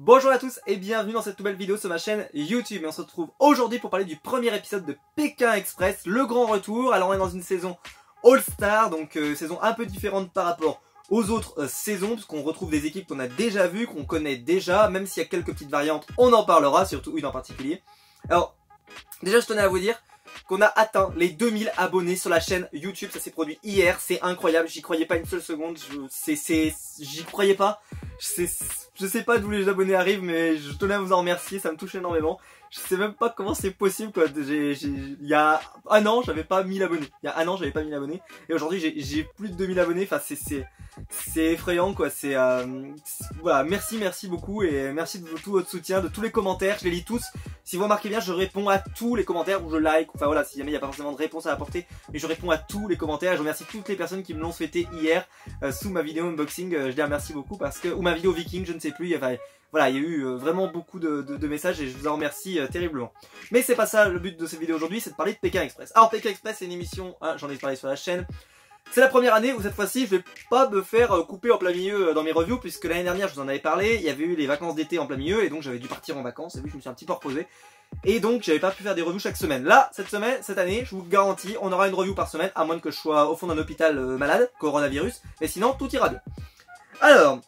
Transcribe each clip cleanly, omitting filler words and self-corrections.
Bonjour à tous et bienvenue dans cette nouvelle vidéo sur ma chaîne YouTube. Et on se retrouve aujourd'hui pour parler du premier épisode de Pékin Express, le grand retour. Alors on est dans une saison All-Star, donc saison un peu différente par rapport aux autres saisons, parce qu'on retrouve des équipes qu'on a déjà vues, qu'on connaît déjà, même s'il y a quelques petites variantes, on en parlera, surtout une en particulier. Alors, déjà je tenais à vous dire qu'on a atteint les 2000 abonnés sur la chaîne YouTube, ça s'est produit hier, c'est incroyable, j'y croyais pas une seule seconde, j'y croyais pas, je sais pas d'où les abonnés arrivent, mais je tenais à vous en remercier, ça me touche énormément. Je sais même pas comment c'est possible quoi. Il y a un an j'avais pas 1000 abonnés. Il y a un an j'avais pas 1000 abonnés. Et aujourd'hui j'ai plus de 2000 abonnés. Enfin c'est effrayant quoi. Voilà, merci beaucoup. Et merci de tout votre soutien, de tous les commentaires. Je les lis tous. Si vous remarquez bien, je réponds à tous les commentaires ou je like. Enfin voilà, si jamais il n'y a pas forcément de réponse à apporter. Mais je réponds à tous les commentaires. Je remercie toutes les personnes qui me l'ont souhaité hier sous ma vidéo unboxing. Je les remercie beaucoup parce que... Ou ma vidéo viking, je ne sais plus. Enfin, voilà, il y a eu vraiment beaucoup de messages et je vous en remercie terriblement. Mais c'est pas ça le but de cette vidéo aujourd'hui, c'est de parler de Pékin Express. Alors Pékin Express c'est une émission, hein, j'en ai parlé sur la chaîne. C'est la première année où cette fois-ci je vais pas me faire couper en plein milieu dans mes reviews, puisque l'année dernière je vous en avais parlé, il y avait eu les vacances d'été en plein milieu et donc j'avais dû partir en vacances, et oui je me suis un petit peu reposé. Et donc j'avais pas pu faire des reviews chaque semaine. Là, cette année, je vous garantis, on aura une review par semaine, à moins que je sois au fond d'un hôpital malade, coronavirus, mais sinon tout ira bien. Alors...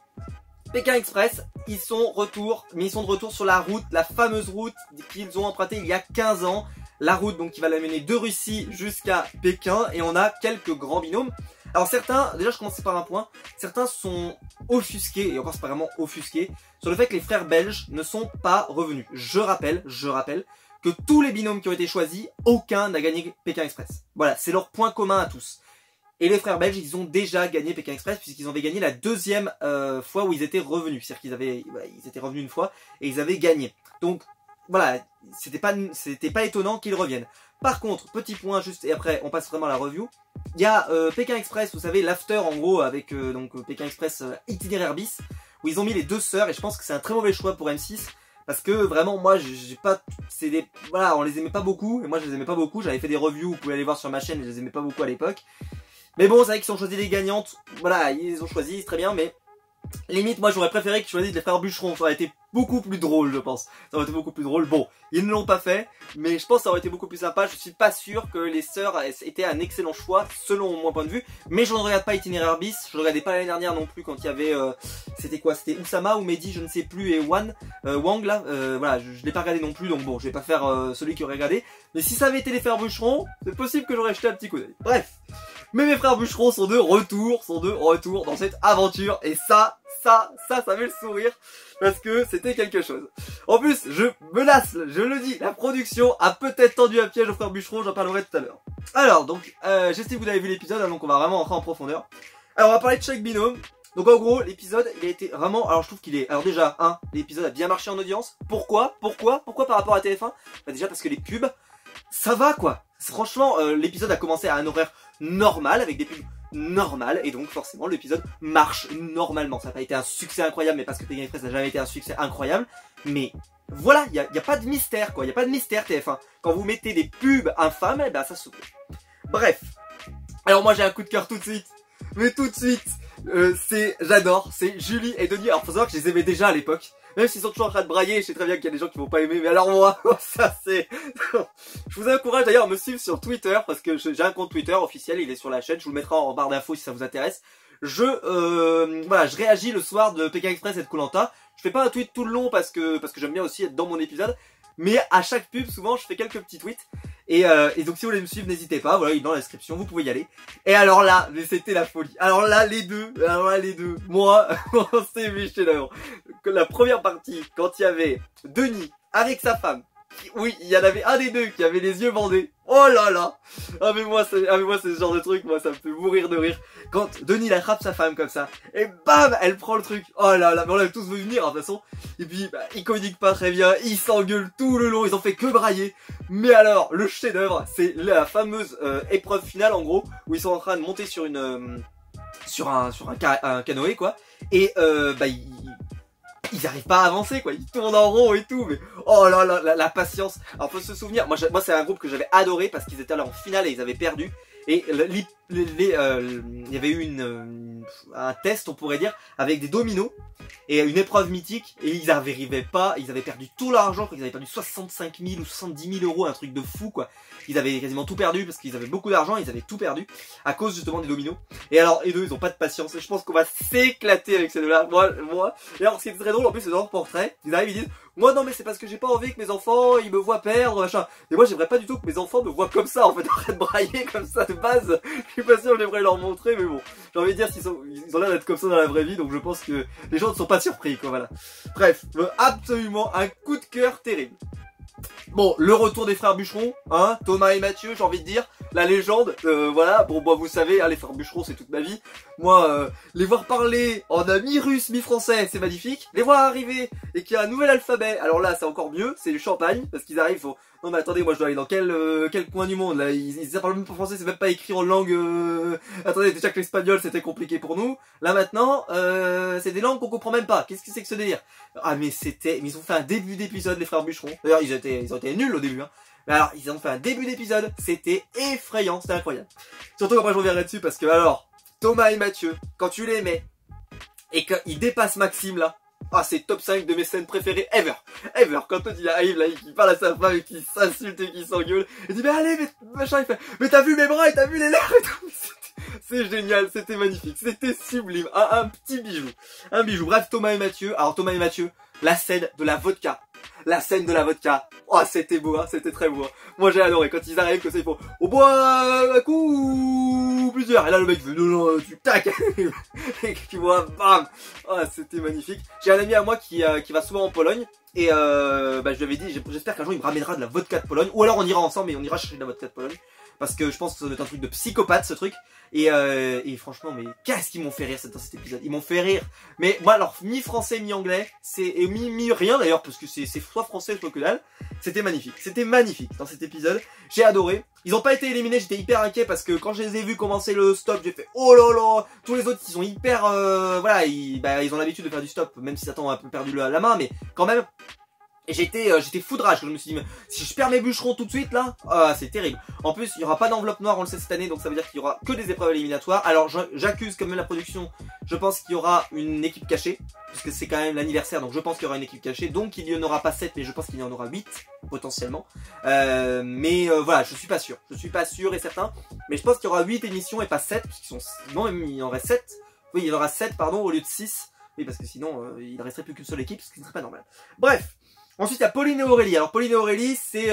Pékin Express, ils sont de retour sur la route, la fameuse route qu'ils ont empruntée il y a 15 ans. La route donc qui va l'amener de Russie jusqu'à Pékin, et on a quelques grands binômes. Alors certains, déjà je commence par un point, certains sont offusqués, et encore c'est pas vraiment offusqués, sur le fait que les frères belges ne sont pas revenus. Je rappelle que tous les binômes qui ont été choisis, aucun n'a gagné Pékin Express. Voilà, c'est leur point commun à tous. Et les frères belges, ils ont déjà gagné Pékin Express puisqu'ils avaient gagné la deuxième fois où ils étaient revenus. C'est-à-dire qu'ils étaient revenus une fois et ils avaient gagné. Donc voilà, c'était pas étonnant qu'ils reviennent. Par contre, petit point juste, et après on passe vraiment à la review. Il y a Pékin Express, vous savez, l'after en gros avec donc Pékin Express itinéraire bis, où ils ont mis les deux sœurs, et je pense que c'est un très mauvais choix pour M6. Parce que vraiment moi j'ai pas, voilà, on les aimait pas beaucoup, et moi je les aimais pas beaucoup. J'avais fait des reviews, vous pouvez aller voir sur ma chaîne, je les aimais pas beaucoup à l'époque. Mais bon, c'est vrai qu'ils ont choisi les gagnantes, voilà, ils ont choisi, c'est très bien, mais limite, moi j'aurais préféré qu'ils choisissent les frères bûcherons, ça aurait été beaucoup plus drôle, je pense. Ça aurait été beaucoup plus drôle. Bon, ils ne l'ont pas fait, mais je pense que ça aurait été beaucoup plus sympa. Je suis pas sûr que les sœurs étaient un excellent choix, selon mon point de vue. Mais je ne regarde pas Itinéraire bis, je ne regardais pas l'année dernière non plus quand il y avait, c'était quoi? C'était Oussama ou Mehdi, je ne sais plus, et Wang là, voilà, je l'ai pas regardé non plus, donc bon, je vais pas faire celui qui aurait regardé. Mais si ça avait été les frères bûcherons, c'est possible que j'aurais jeté un petit coup d'œil. Bref. Mais mes frères bûcherons sont de retour dans cette aventure, et ça met le sourire, parce que c'était quelque chose. En plus, je me lasse, je le dis, la production a peut-être tendu un piège aux frères bûcherons, j'en parlerai tout à l'heure. Alors, donc, j'estime que vous avez vu l'épisode, hein, donc on va vraiment rentrer en profondeur. Alors, on va parler de chaque binôme. Donc en gros, l'épisode, il a été vraiment... Alors je trouve qu'il est... Alors déjà, l'épisode a bien marché en audience. Pourquoi par rapport à TF1? Bah déjà parce que les pubs, ça va quoi. Franchement, l'épisode a commencé à un horaire normal, avec des pubs normales, et donc forcément l'épisode marche normalement. Ça n'a pas été un succès incroyable, mais parce que Pékin Express n'a jamais été un succès incroyable. Mais voilà, il n'y a pas de mystère quoi, il n'y a pas de mystère TF1. Quand vous mettez des pubs infâmes, eh ben ça se trouve. Bref. Alors moi j'ai un coup de cœur tout de suite. Mais tout de suite, j'adore, c'est Julie et Denis. Alors faut savoir que je les aimais déjà à l'époque. Même s'ils sont toujours en train de brailler, je sais très bien qu'il y a des gens qui vont pas aimer, mais alors moi, ça c'est... Je vous encourage d'ailleurs à me suivre sur Twitter, parce que j'ai un compte Twitter officiel, il est sur la chaîne, je vous le mettrai en barre d'infos si ça vous intéresse. Voilà, je réagis le soir de Pékin Express et de koh Lanta. Je fais pas un tweet tout le long parce que j'aime bien aussi être dans mon épisode, mais à chaque pub, souvent, je fais quelques petits tweets. Et donc si vous voulez me suivre, n'hésitez pas, voilà, il est dans la description, vous pouvez y aller. Et alors là, mais c'était la folie. Alors là, les deux, moi, on s'est mis chez l'heure. La première partie, quand il y avait Denis avec sa femme, oui, il y en avait un des deux qui avait les yeux bandés. Oh là là. Ah mais moi c'est ce genre de truc, moi ça me fait mourir de rire. Quand Denis il attrape sa femme comme ça, et bam, elle prend le truc. Oh là là, mais on l'a tous vu venir hein, de toute façon. Et puis bah, ils communiquent pas très bien, ils s'engueulent tout le long, ils ont fait que brailler. Mais alors, le chef-d'œuvre, c'est la fameuse épreuve finale en gros, où ils sont en train de monter sur un canoë quoi. Et bah ils n'arrivent pas à avancer quoi, ils tournent en rond et tout, mais oh là là, la patience. Alors faut se souvenir, moi c'est un groupe que j'avais adoré parce qu'ils étaient là en finale et ils avaient perdu. Et il y avait eu un test, on pourrait dire, avec des dominos et une épreuve mythique, et ils arrivaient pas, ils avaient perdu tout leur argent, ils avaient perdu 65 000 ou 70 000 euros, un truc de fou quoi. Ils avaient quasiment tout perdu parce qu'ils avaient beaucoup d'argent, ils avaient tout perdu à cause justement des dominos. Et alors, et eux, ils ont pas de patience, et je pense qu'on va s'éclater avec ces deux-là. Moi, et alors ce qui est très drôle en plus, c'est dans leur portrait, ils arrivent, ils disent moi non mais c'est parce que j'ai pas envie que mes enfants ils me voient perdre machin. Et moi j'aimerais pas du tout que mes enfants me voient comme ça en fait, en train de brailler comme ça de base. Je suis pas sûr que j'aimerais leur montrer, mais bon, j'ai envie de dire ils ont l'air d'être comme ça dans la vraie vie, donc je pense que les gens ne sont pas surpris quoi, voilà. Bref, absolument un coup de cœur terrible. Bon, le retour des frères Bûcherons, hein, Thomas et Mathieu, j'ai envie de dire, la légende, voilà, bon, moi, vous savez, hein, les frères Bûcherons, c'est toute ma vie. Moi, les voir parler en mi-russe, mi-français, c'est magnifique. Les voir arriver et qu'il y a un nouvel alphabet, alors là, c'est encore mieux, c'est du champagne, parce qu'ils arrivent, faut... Non mais attendez, moi je dois aller dans quel coin du monde, là, ils parlent même pas français, c'est même pas écrit en langue... Attendez, déjà que l'espagnol, c'était compliqué pour nous. Là, maintenant, c'est des langues qu'on comprend même pas. Qu'est-ce que c'est que ce délire? Ah mais ils ont fait un début d'épisode, les frères Bûcherons. D'ailleurs, ils ont été nuls au début, hein. Mais alors, ils ont fait un début d'épisode, c'était effrayant, c'était incroyable. Surtout après je reviendrai dessus parce que alors, Thomas et Mathieu, quand tu les mets, et qu'ils dépassent Maxime là, ah c'est top 5 de mes scènes préférées ever. Quand il arrive là, il parle à sa femme et qu'il s'insulte et qu'il s'engueule, il dit mais allez, mais machin, il fait, mais t'as vu mes bras et t'as vu les lèvres et tout. C'est génial, c'était magnifique, c'était sublime, un petit bijou, un bijou. Bref, Thomas et Mathieu, alors Thomas et Mathieu, la scène de la vodka. La scène de la vodka, oh c'était beau, hein, c'était très beau. Hein. Moi j'ai adoré, quand ils arrivent, que ça ils font au bois un coup plusieurs. Et là le mec fait non, tu tac et tu vois, bam. Oh c'était magnifique. J'ai un ami à moi qui va souvent en Pologne. Et je lui avais dit, j'espère qu'un jour il me ramènera de la vodka de Pologne. Ou alors on ira ensemble et on ira chercher de la vodka de Pologne. Parce que je pense que ça doit être un truc de psychopathe ce truc. Et franchement, mais qu'est-ce qu'ils m'ont fait rire dans cet épisode. Ils m'ont fait rire. Mais moi alors, mi-français, mi-anglais, et mi-rien d'ailleurs, parce que c'est soit français, soit que dalle. C'était magnifique. C'était magnifique dans cet épisode. J'ai adoré. Ils ont pas été éliminés, j'étais hyper inquiet parce que quand je les ai vus commencer le stop, j'ai fait oh là là. Tous les autres, ils sont hyper... voilà, ils ont l'habitude de faire du stop, même si Satan a un peu perdu la main, mais quand même... Et j'étais foudrage, je me suis dit, mais si je perds mes bûcherons tout de suite là, c'est terrible. En plus, il n'y aura pas d'enveloppe noire, on le sait cette année, donc ça veut dire qu'il y aura que des épreuves éliminatoires. Alors j'accuse quand même la production, je pense qu'il y aura une équipe cachée, puisque c'est quand même l'anniversaire, donc je pense qu'il y aura une équipe cachée. Donc il n'y en aura pas 7, mais je pense qu'il y en aura 8, potentiellement. Voilà, je suis pas sûr et certain. Mais je pense qu'il y aura 8 émissions et pas 7, puisqu'ils sont... Non, même il en reste 7. Oui, il y en aura 7, pardon, au lieu de 6. Oui, parce que sinon, il ne resterait plus qu'une seule équipe, ce qui ne serait pas normal. Bref. Ensuite, il y a Pauline et Aurélie. Alors, Pauline et Aurélie, c'est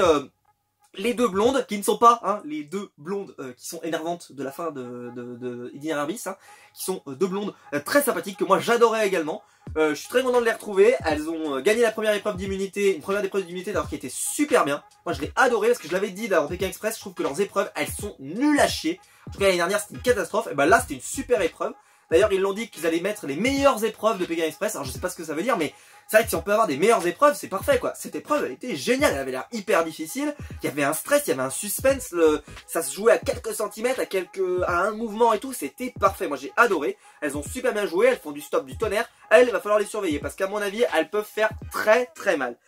les deux blondes, qui ne sont pas, hein, les deux blondes qui sont énervantes de la fin de Itinerarbis, hein, qui sont deux blondes très sympathiques, que moi j'adorais également. Je suis très content de les retrouver. Elles ont gagné la première épreuve d'immunité, une première épreuve d'immunité, alors qui était super bien. Moi, je l'ai adoré, parce que je l'avais dit dans Pékin Express, je trouve que leurs épreuves, elles sont nulles à chier. En tout cas, l'année dernière, c'était une catastrophe. Et ben là, c'était une super épreuve. D'ailleurs, ils l'ont dit qu'ils allaient mettre les meilleures épreuves de Pékin Express. Alors, je sais pas ce que ça veut dire, mais c'est vrai que si on peut avoir des meilleures épreuves, c'est parfait, quoi. Cette épreuve, elle était géniale. Elle avait l'air hyper difficile. Il y avait un stress, il y avait un suspense. Ça se jouait à quelques centimètres, à un mouvement et tout. C'était parfait. Moi, j'ai adoré. Elles ont super bien joué. Elles font du stop, du tonnerre. Elles, il va falloir les surveiller parce qu'à mon avis, elles peuvent faire très, très mal.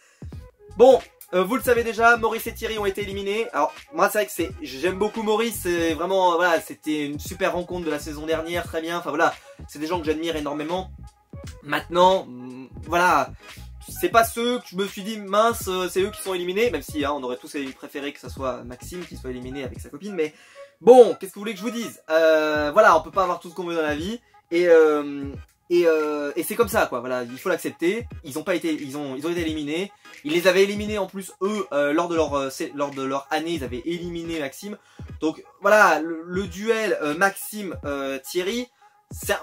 Bon. Vous le savez déjà, Maurice et Thierry ont été éliminés. Alors moi c'est vrai que j'aime beaucoup Maurice, c'est vraiment voilà, c'était une super rencontre de la saison dernière, très bien. Enfin voilà, c'est des gens que j'admire énormément. Maintenant, voilà, c'est pas ceux que je me suis dit mince, c'est eux qui sont éliminés, même si hein, on aurait tous préféré que ça soit Maxime qui soit éliminé avec sa copine. Mais bon, qu'est-ce que vous voulez que je vous dise? Voilà, on peut pas avoir tout ce qu'on veut dans la vie et c'est comme ça quoi, voilà, il faut l'accepter. Ils ont été éliminés. Ils les avaient éliminés en plus eux lors de leur année, ils avaient éliminé Maxime. Donc voilà, le duel Maxime Thierry,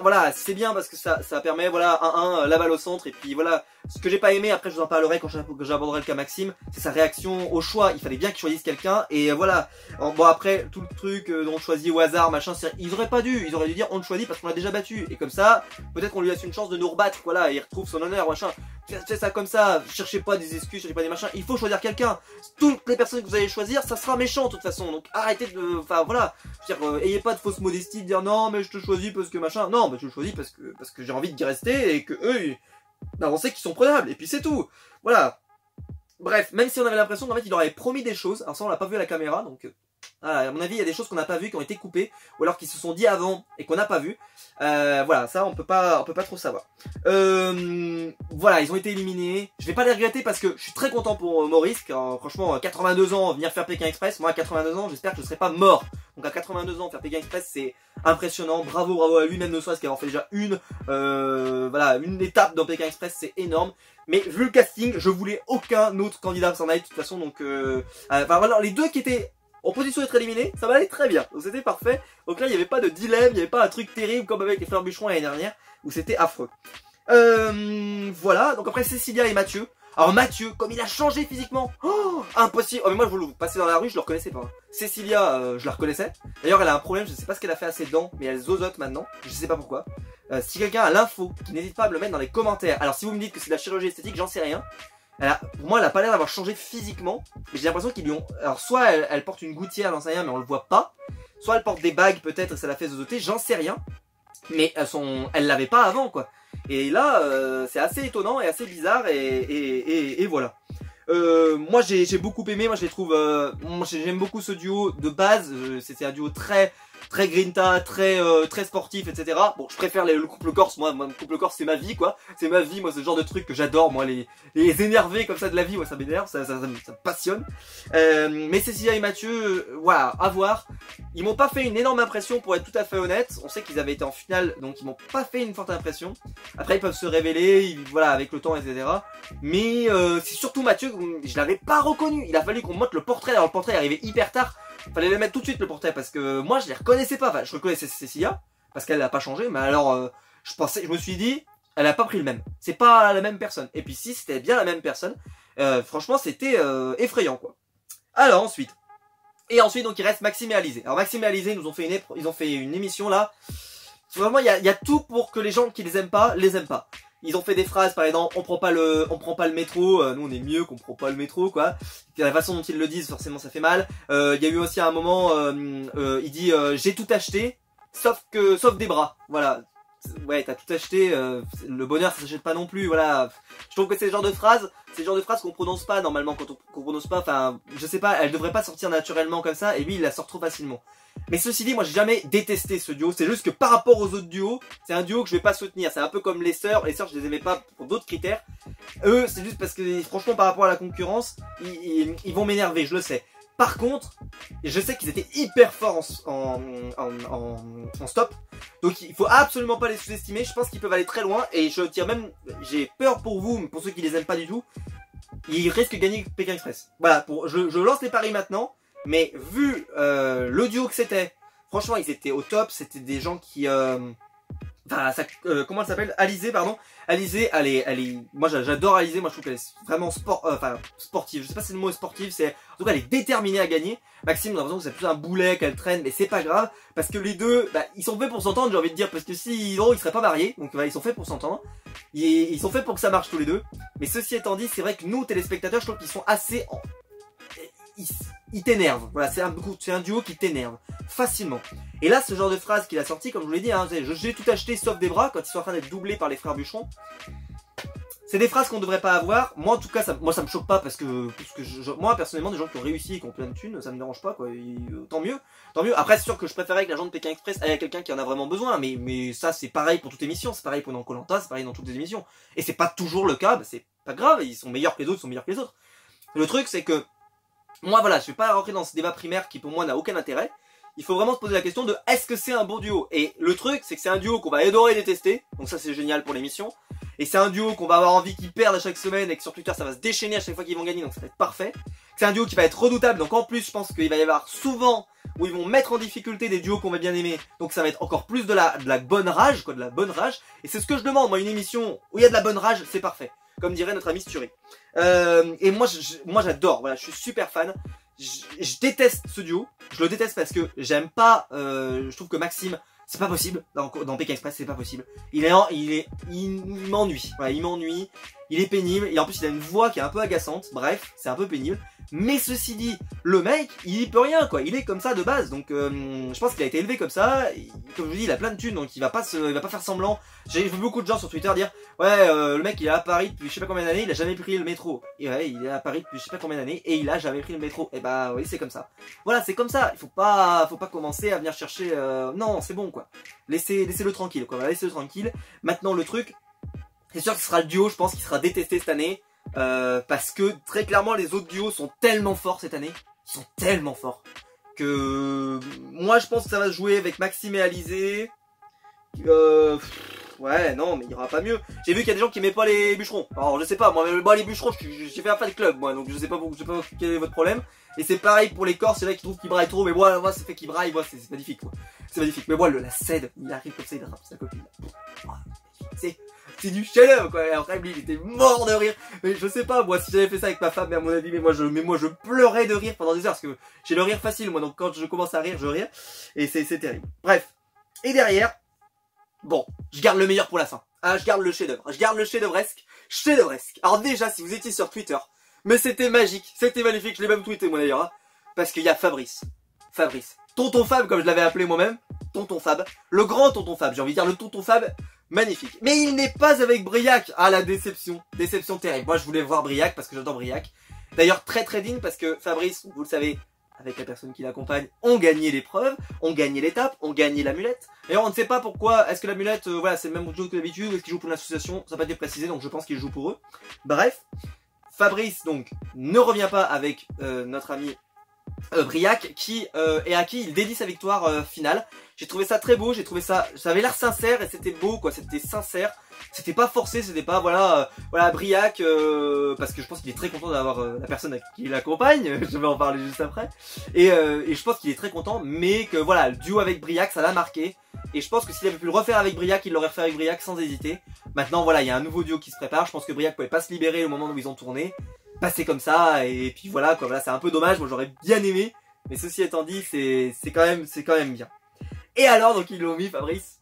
voilà, c'est bien parce que ça permet voilà 1-1 la balle au centre et puis voilà, ce que j'ai pas aimé, après je vous en parlerai quand j'aborderai le cas Maxime, c'est sa réaction au choix. Il fallait bien qu'il choisisse quelqu'un et voilà. Bon après tout le truc on choisit au hasard machin, ils auraient dû dire on le choisit parce qu'on l'a déjà battu et comme ça peut-être qu'on lui laisse une chance de nous rebattre, voilà, et il retrouve son honneur machin. Faites ça comme ça, cherchez pas des excuses, cherchez pas des machins, il faut choisir quelqu'un. Toutes les personnes que vous allez choisir, ça sera méchant de toute façon, donc arrêtez de... Enfin voilà, je veux dire, ayez pas de fausse modestie de dire non mais je te choisis parce que machin, non mais je le choisis parce que j'ai envie d'y rester et que eux, on sait qu'ils sont prenables, et puis c'est tout, voilà. Bref, même si on avait l'impression qu'en fait il leur avait promis des choses, alors ça on l'a pas vu à la caméra, donc Voilà, à mon avis, il y a des choses qu'on n'a pas vues, qui ont été coupées, ou alors qui se sont dit avant et qu'on n'a pas vu. Voilà, ça on peut pas trop savoir. Voilà, ils ont été éliminés. Je vais pas les regretter parce que je suis très content pour Maurice. Car, franchement, 82 ans, venir faire Pékin Express. Moi, à 82 ans, j'espère que je ne serai pas mort. Donc à 82 ans, faire Pékin Express, c'est impressionnant. Bravo à lui, même ne serait-ce qu'avoir fait déjà voilà, une étape dans Pékin Express, c'est énorme. Mais vu le casting, je voulais aucun autre candidat s'en aller de toute façon. Donc, enfin voilà, les deux qui étaient en position d'être éliminés, ça m'allait très bien. Donc c'était parfait. Donc là, il n'y avait pas de dilemme, il n'y avait pas un truc terrible comme avec les frères Bûcheron l'année dernière, où c'était affreux. Voilà, donc après Cécilia et Mathieu. Alors Mathieu, comme il a changé physiquement, oh, impossible. Oh mais moi je vous passais dans la rue, je le reconnaissais pas. Cécilia, je la reconnaissais. D'ailleurs elle a un problème, je sais pas ce qu'elle a fait à ses dents, mais elle zozote maintenant, je sais pas pourquoi. Si quelqu'un a l'info, n'hésite pas à me le mettre dans les commentaires. Alors si vous me dites que c'est de la chirurgie esthétique, j'en sais rien. Pour moi elle a pas l'air d'avoir changé physiquement, mais j'ai l'impression qu'ils lui ont... Alors soit elle porte une gouttière, j'en sais rien, mais on le voit pas. Soit elle porte des bagues peut-être et ça la fait zozoter, j'en sais rien. Mais elle l'avait pas avant quoi. Et là, c'est assez étonnant et assez bizarre et voilà. Moi j'ai beaucoup aimé, moi je les trouve, j'aime beaucoup ce duo de base, c'est un duo très grinta, très sportif, etc. Bon, je préfère le couple corse, moi le couple corse c'est ma vie quoi, c'est ma vie, moi c'est le genre de truc que j'adore, moi les énervés comme ça de la vie, moi ça m'énerve, ça me passionne. Mais Cécilia et Mathieu, voilà, à voir. Ils m'ont pas fait une énorme impression pour être tout à fait honnête, on sait qu'ils avaient été en finale, donc ils m'ont pas fait une forte impression. Après ils peuvent se révéler, voilà, avec le temps, etc. Mais c'est surtout Mathieu, je l'avais pas reconnu, il a fallu qu'on monte le portrait, alors le portrait est arrivé hyper tard. Fallait le mettre tout de suite le portrait parce que moi je les reconnaissais pas, enfin je reconnaissais Cécilia parce qu'elle n'a pas changé, mais alors je me suis dit elle a pas pris le même, c'est pas la même personne. Et puis si c'était bien la même personne, franchement c'était effrayant quoi. Alors ensuite donc il reste Maxime et Alizé. Alors Maxime et Alizé nous ont fait ils ont fait une émission là. Vraiment il y a tout pour que les gens qui les aiment pas. Ils ont fait des phrases par exemple, on prend pas le métro, nous on est mieux qu'on prend pas le métro quoi. La façon dont ils le disent forcément ça fait mal. Il y a eu aussi un moment, il dit j'ai tout acheté, sauf des bras. Voilà. Ouais, t'as tout acheté, le bonheur ça s'achète pas non plus, voilà. Je trouve que c'est le genre de phrase, qu'on prononce pas normalement quand qu'on prononce pas, enfin, je sais pas, elle devrait pas sortir naturellement comme ça, et lui il la sort trop facilement. Mais ceci dit, moi j'ai jamais détesté ce duo, c'est juste que par rapport aux autres duos, c'est un duo que je vais pas soutenir, c'est un peu comme les sœurs je les aimais pas pour d'autres critères. Eux, c'est juste parce que franchement par rapport à la concurrence, ils vont m'énerver, je le sais. Par contre, je sais qu'ils étaient hyper forts en stop. Donc il faut absolument pas les sous-estimer. Je pense qu'ils peuvent aller très loin. Et je tire même, j'ai peur pour vous, mais pour ceux qui les aiment pas du tout, ils risquent de gagner Pékin Express. Voilà, je lance les paris maintenant. Mais vu le duo que c'était, franchement ils étaient au top. C'était des gens qui... Enfin, comment elle s'appelle? Alizé, pardon. Alizé, elle est... Moi j'adore Alizé, moi je trouve qu'elle est vraiment sportive. Je sais pas si c'est le mot sportive, c'est... En tout cas elle est déterminée à gagner. Maxime, on a l'impression que c'est plus un boulet qu'elle traîne, mais c'est pas grave. Parce que les deux, bah, ils sont faits pour s'entendre, j'ai envie de dire. Parce que si ils seraient pas mariés, donc bah, ils sont faits pour s'entendre. Ils sont faits pour que ça marche tous les deux. Mais ceci étant dit, c'est vrai que nous, téléspectateurs, je trouve qu'ils sont assez... Ils t'énervent, voilà, c'est un duo qui t'énerve facilement. Et là, ce genre de phrase qu'il a sorti, comme je vous l'ai dit, hein, j'ai tout acheté sauf des bras, quand ils sont en train d'être doublés par les frères Bûcheron. C'est des phrases qu'on ne devrait pas avoir. Moi, en tout cas, moi, ça me choque pas parce que moi, personnellement, des gens qui ont réussi et qui ont plein de thunes, ça me dérange pas, quoi. Tant mieux, tant mieux. Après, c'est sûr que je préférais que l'agent de Pékin Express aille à quelqu'un qui en a vraiment besoin, mais ça, c'est pareil pour toute émission, c'est pareil pendant Koh-Lanta, c'est pareil dans toutes les émissions. Et c'est pas toujours le cas, bah, c'est pas grave, ils sont meilleurs que les autres, ils sont meilleurs que les autres. Le truc, c'est que moi voilà, je vais pas rentrer dans ce débat primaire qui pour moi n'a aucun intérêt. Il faut vraiment se poser la question de est-ce que c'est un bon duo? Et le truc c'est que c'est un duo qu'on va adorer détester, donc ça c'est génial pour l'émission. Et c'est un duo qu'on va avoir envie qu'ils perdent à chaque semaine et que sur Twitter ça va se déchaîner à chaque fois qu'ils vont gagner, donc ça va être parfait. C'est un duo qui va être redoutable, donc en plus je pense qu'il va y avoir souvent où ils vont mettre en difficulté des duos qu'on va bien aimer, donc ça va être encore plus de la bonne rage, quoi, de la bonne rage. Et c'est ce que je demande, moi, une émission où il y a de la bonne rage, c'est parfait. Comme dirait notre ami Sturé. Et moi j'adore, voilà, je suis super fan. Je déteste ce duo, je le déteste parce que j'aime pas, je trouve que Maxime, c'est pas possible, dans Pékin Express c'est pas possible. Il m'ennuie, voilà, il m'ennuie, il est pénible, et en plus il a une voix qui est un peu agaçante, bref, c'est un peu pénible. Mais ceci dit, le mec, il peut rien quoi, il est comme ça de base, donc je pense qu'il a été élevé comme ça, et, comme je vous dis, il a plein de thunes, donc il va pas faire semblant. J'ai vu beaucoup de gens sur Twitter dire, ouais, le mec il est à Paris depuis je sais pas combien d'années, il a jamais pris le métro. Et ouais, il est à Paris depuis je sais pas combien d'années, et il a jamais pris le métro. Et bah oui, c'est comme ça. Voilà, c'est comme ça, il faut pas commencer à venir chercher, non, c'est bon quoi. Laissez-le tranquille quoi, laissez-le tranquille. Maintenant le truc, c'est sûr que ce sera le duo, je pense qu'il sera détesté cette année. Parce que très clairement les autres duos sont tellement forts cette année, ils sont tellement forts que moi je pense que ça va se jouer avec Maxime et Alizé. Ouais non mais il y aura pas mieux. J'ai vu qu'il y a des gens qui aimaient pas les bûcherons. Alors je sais pas, moi les bûcherons j'ai fait un fan club moi, donc je sais pas quel est votre problème. Et c'est pareil pour les Corses, c'est là qui trouvent qu'ils braillent trop, mais moi c'est fait qu'ils braillent, moi c'est magnifique quoi. C'est magnifique. Mais moi la cède, il arrive comme ça, il rattrape sa copine. C'est du chef-d'œuvre quoi. Après lui il était mort de rire. Mais je sais pas moi si j'avais fait ça avec ma femme, mais à mon avis, mais moi je pleurais de rire pendant des heures parce que j'ai le rire facile moi, donc quand je commence à rire je rire et c'est terrible. Bref. Et derrière, bon, je garde le meilleur pour la fin. Ah, je garde le chef-d'œuvre. Je garde le chef-d'œuvresque. Chef-d'œuvresque. Alors déjà si vous étiez sur Twitter, mais c'était magique, c'était magnifique, je l'ai même tweeté moi d'ailleurs, hein, parce qu'il y a Fabrice. Tonton Fab comme je l'avais appelé moi-même, Tonton Fab, le grand Tonton Fab, j'ai envie de dire le Tonton Fab, magnifique. Mais il n'est pas avec Briac. Ah la déception, déception terrible. Moi je voulais voir Briac parce que j'adore Briac. D'ailleurs très digne parce que Fabrice, vous le savez, avec la personne qui l'accompagne, ont gagné l'épreuve, ont gagné l'étape, ont gagné l'amulette. D'ailleurs on ne sait pas pourquoi, est-ce que l'amulette, voilà c'est le même jeu que d'habitude, est-ce qu'il joue pour l'association, ça n'a pas été précisé donc je pense qu'il joue pour eux. Bref, Fabrice donc ne revient pas avec notre ami Briac et à qui il dédie sa victoire finale. J'ai trouvé ça très beau, j'ai trouvé ça avait l'air sincère et c'était beau quoi, c'était sincère, c'était pas forcé, c'était pas voilà Briac parce que je pense qu'il est très content d'avoir la personne qui l'accompagne, je vais en parler juste après et je pense qu'il est très content, mais que voilà le duo avec Briac ça l'a marqué et je pense que s'il avait pu le refaire avec Briac il l'aurait refait avec Briac sans hésiter. Maintenant voilà il y a un nouveau duo qui se prépare, je pense que Briac pouvait pas se libérer au moment où ils ont tourné. Passer comme ça et puis voilà quoi, voilà c'est un peu dommage, moi j'aurais bien aimé, mais ceci étant dit c'est quand même bien. Et alors donc ils l'ont mis Fabrice,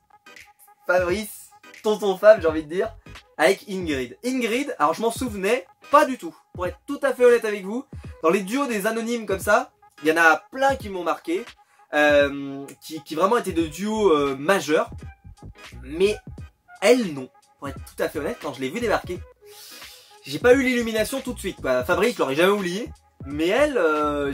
Tonton Fab j'ai envie de dire, avec Ingrid, alors je m'en souvenais pas du tout, pour être tout à fait honnête avec vous, dans les duos des anonymes comme ça, il y en a plein qui m'ont marqué, qui vraiment étaient de duos majeurs, mais elle non, pour être tout à fait honnête, quand je l'ai vu débarquer, j'ai pas eu l'illumination tout de suite quoi. Fabrice je l'aurais jamais oublié, mais elle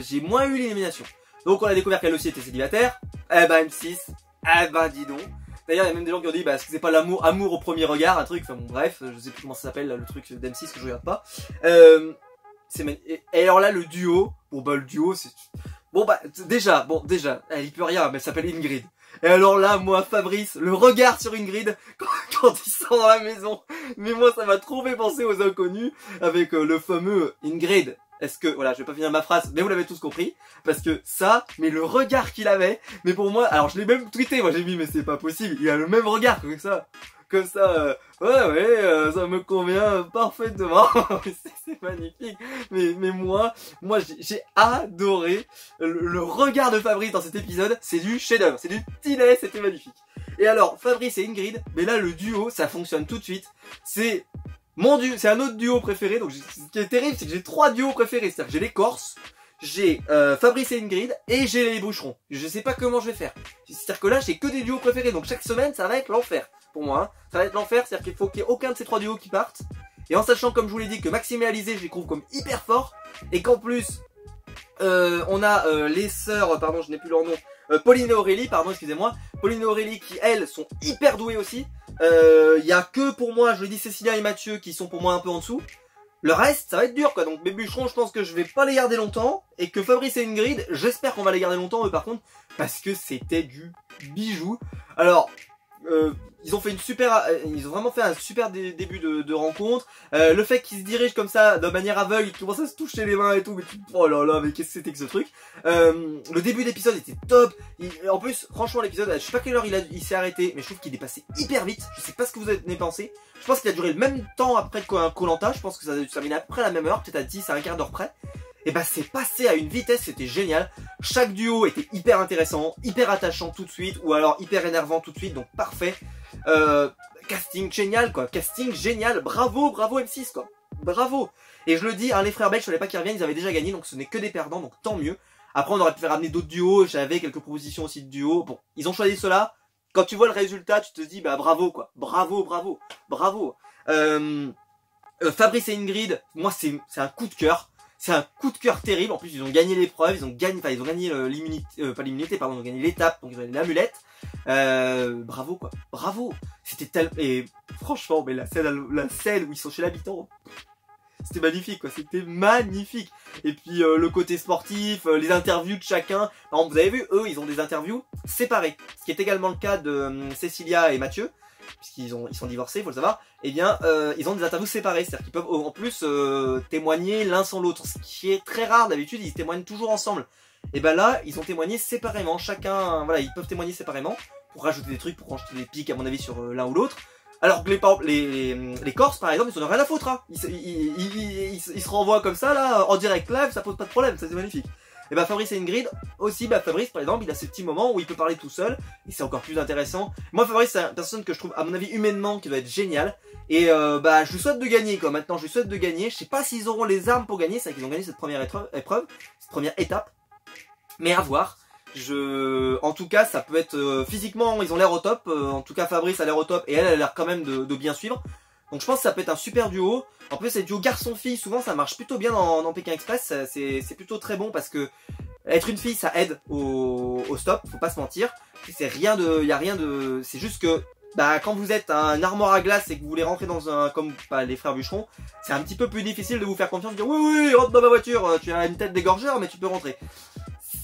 j'ai moins eu l'illumination. Donc on a découvert qu'elle aussi était célibataire. Eh ben M6, eh ben dis donc. D'ailleurs il y a même des gens qui ont dit bah est-ce que c'est pas l'amour au premier regard, un truc, enfin bon bref, je sais plus comment ça s'appelle le truc d'M6 que je regarde pas. Et alors là le duo, bon bah le duo c'est... Bon bah déjà, elle y peut rien, mais elle s'appelle Ingrid. Et alors là, moi, Fabrice, le regard sur Ingrid, quand il sort dans la maison, mais moi, ça m'a trop fait penser aux Inconnus, avec le fameux Ingrid. Est-ce que, voilà, je vais pas finir ma phrase, mais vous l'avez tous compris, parce que ça, mais le regard qu'il avait, mais pour moi, alors je l'ai même tweeté, moi j'ai mis, mais c'est pas possible, il a le même regard que ça. Comme ça, ouais, ça me convient parfaitement. C'est magnifique. Mais moi j'ai adoré le regard de Fabrice dans cet épisode. C'est du chef-d'œuvre, c'est du stylé, c'était magnifique. Et alors, Fabrice et Ingrid, mais là le duo, ça fonctionne tout de suite. C'est mon duo, c'est un autre duo préféré. Donc ce qui est terrible, c'est que j'ai 3 duos préférés. C'est-à-dire que j'ai les Corses, j'ai Fabrice et Ingrid et j'ai les bûcherons. Je sais pas comment je vais faire. C'est-à-dire que là, j'ai que des duos préférés. Donc chaque semaine, ça va être l'enfer. Pour moi, hein. Ça va être l'enfer, c'est-à-dire qu'il faut qu'il n'y ait aucun de ces 3 duos qui partent. Et en sachant, comme je vous l'ai dit, que Maxime et Alizé, je les trouve comme hyper forts. Et qu'en plus, on a les sœurs, pardon, je n'ai plus leur nom, Pauline et Aurélie, pardon, excusez-moi. Pauline et Aurélie qui, elles, sont hyper douées aussi. Il y a que pour moi, je vous l'ai dit, Cécilia et Mathieu qui sont pour moi un peu en dessous. Le reste, ça va être dur quoi. Donc mes bûcherons, je pense que je vais pas les garder longtemps. Et que Fabrice et Ingrid, j'espère qu'on va les garder longtemps eux par contre. Parce que c'était du bijou. Alors... ils ont vraiment fait un super début de rencontre. Le fait qu'ils se dirigent comme ça, de manière aveugle, ils commencent à se toucher les mains et tout, mais oh là là, mais qu'est-ce que c'était que ce truc. Le début d'épisode était top. En plus, franchement, l'épisode, je sais pas quelle heure il s'est arrêté, mais je trouve qu'il est passé hyper vite. Je sais pas ce que vous avez pensé. Je pense qu'il a duré le même temps après que Koh-Lanta. Je pense que ça a terminé à peu près la même heure, peut-être à 10 à un quart d'heure près. Et bah c'est passé à une vitesse, c'était génial. Chaque duo était hyper intéressant, hyper attachant tout de suite, ou alors hyper énervant tout de suite, donc parfait. casting génial quoi, casting génial, bravo M6 quoi, bravo. Et je le dis, hein, les frères belges, je ne fallait pas qu'ils reviennent, ils avaient déjà gagné, donc ce n'est que des perdants, donc tant mieux. Après on aurait pu faire ramener d'autres duos, j'avais quelques propositions aussi de duos, bon, ils ont choisi cela. Quand tu vois le résultat, tu te dis bah bravo quoi, bravo. Fabrice et Ingrid, moi c'est un coup de cœur. C'est un coup de cœur terrible. En plus, ils ont gagné l'épreuve, ils ont gagné l'immunité, pas l'immunité, pardon, ils ont gagné l'étape, donc ils ont gagné l'amulette. Bravo quoi, bravo. C'était tellement, et franchement, mais la scène où ils sont chez l'habitant, c'était magnifique quoi, c'était magnifique. Et puis le côté sportif, les interviews de chacun. Par exemple, vous avez vu, eux, ils ont des interviews séparées, ce qui est également le cas de Cécilia et Mathieu. Puisqu'ils sont divorcés, il faut le savoir, eh bien, ils ont des interviews séparées, c'est-à-dire qu'ils peuvent en plus témoigner l'un sans l'autre, ce qui est très rare, d'habitude ils témoignent toujours ensemble. Et ben là, ils ont témoigné séparément, chacun, voilà, ils peuvent témoigner séparément, pour rajouter des trucs, pour rajouter des pics à mon avis sur l'un ou l'autre. Alors que les Corses par exemple, ils en ont rien à foutre, hein. Ils se renvoient comme ça là, en direct live, ça pose pas de problème, ça c'est magnifique. Et bah Fabrice et Ingrid aussi, bah Fabrice par exemple il a ce petit moment où il peut parler tout seul et c'est encore plus intéressant. Moi Fabrice c'est une personne que je trouve à mon avis humainement qui doit être géniale et bah je lui souhaite de gagner quoi. Maintenant je lui souhaite de gagner, je sais pas s'ils auront les armes pour gagner, c'est vrai qu'ils ont gagné cette première épreuve, cette première étape, mais à voir. En tout cas ça peut être physiquement ils ont l'air au top, en tout cas Fabrice a l'air au top et elle a l'air quand même de bien suivre. Donc je pense que ça peut être un super duo. En plus les duos garçon-fille souvent ça marche plutôt bien dans Pékin Express, c'est plutôt très bon parce que être une fille ça aide au stop, faut pas se mentir. C'est rien de, c'est juste que bah quand vous êtes un armoire à glace et que vous voulez rentrer dans un, comme bah, les frères bûcherons, c'est un petit peu plus difficile de vous faire confiance, de dire oui rentre dans ma voiture, tu as une tête d'égorgeur mais tu peux rentrer.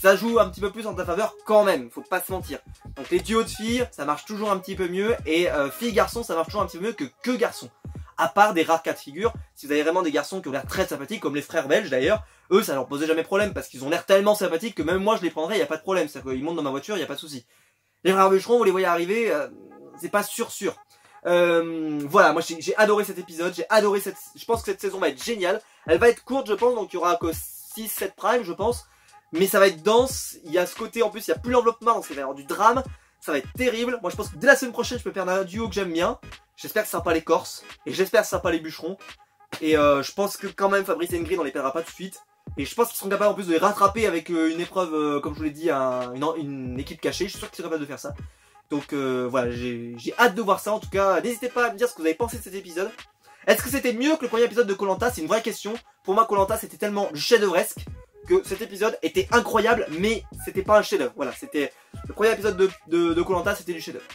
Ça joue un petit peu plus en ta faveur quand même, faut pas se mentir. Donc les duos de filles, ça marche toujours un petit peu mieux et filles-garçons, ça marche toujours un petit peu mieux que garçons. À part des rares cas de figure, si vous avez vraiment des garçons qui ont l'air très sympathiques, comme les frères belges d'ailleurs, eux ça leur posait jamais problème parce qu'ils ont l'air tellement sympathiques que même moi je les prendrais, y a pas de problème, c'est-à-dire qu'ils montent dans ma voiture, y a pas de souci. Les frères bûcherons, vous les voyez arriver, c'est pas sûr. Voilà, moi j'ai adoré cet épisode, je pense que cette saison va être géniale. Elle va être courte je pense, donc il y aura que 6-7 primes je pense. Mais ça va être dense, il y a ce côté en plus, il n'y a plus l'enveloppement, donc il va y avoir du drame. Ça va être terrible. Moi je pense que dès la semaine prochaine je peux perdre un duo que j'aime bien. J'espère que ce sera pas les Corses. Et j'espère que ce sera pas les bûcherons. Et je pense que quand même Fabrice et Ingrid on les perdra pas tout de suite. Et je pense qu'ils seront capables en plus de les rattraper avec une épreuve, comme je vous l'ai dit, une équipe cachée. Je suis sûr qu'ils sont capables de faire ça. Donc voilà, j'ai hâte de voir ça en tout cas. N'hésitez pas à me dire ce que vous avez pensé de cet épisode. Est-ce que c'était mieux que le premier épisode de Koh Lanta? C'est une vraie question. Pour moi Koh Lanta c'était tellement du chef-d'œuvresque que cet épisode était incroyable, mais c'était pas un chef-d'œuvre. Voilà, c'était le premier épisode de Koh Lanta, c'était du chef-d'œuvre.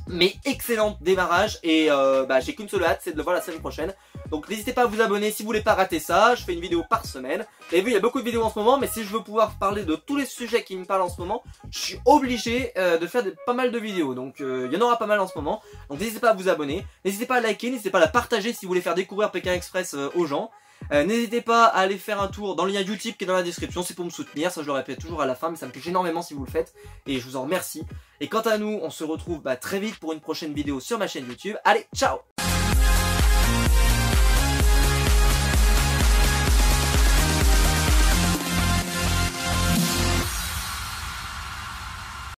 Mais excellent démarrage et bah, j'ai qu'une seule hâte, c'est de le voir la semaine prochaine. Donc n'hésitez pas à vous abonner si vous voulez pas rater ça. Je fais une vidéo par semaine. Vous avez vu, il y a beaucoup de vidéos en ce moment, mais si je veux pouvoir parler de tous les sujets qui me parlent en ce moment, je suis obligé de faire pas mal de vidéos. Donc il y en aura pas mal en ce moment. Donc n'hésitez pas à vous abonner, n'hésitez pas à liker, n'hésitez pas à la partager si vous voulez faire découvrir Pékin Express aux gens. N'hésitez pas à aller faire un tour dans le lien YouTube qui est dans la description, c'est pour me soutenir, ça je le répète toujours à la fin, mais ça me touche énormément si vous le faites, et je vous en remercie. Et quant à nous, on se retrouve très vite pour une prochaine vidéo sur ma chaîne YouTube. Allez, ciao!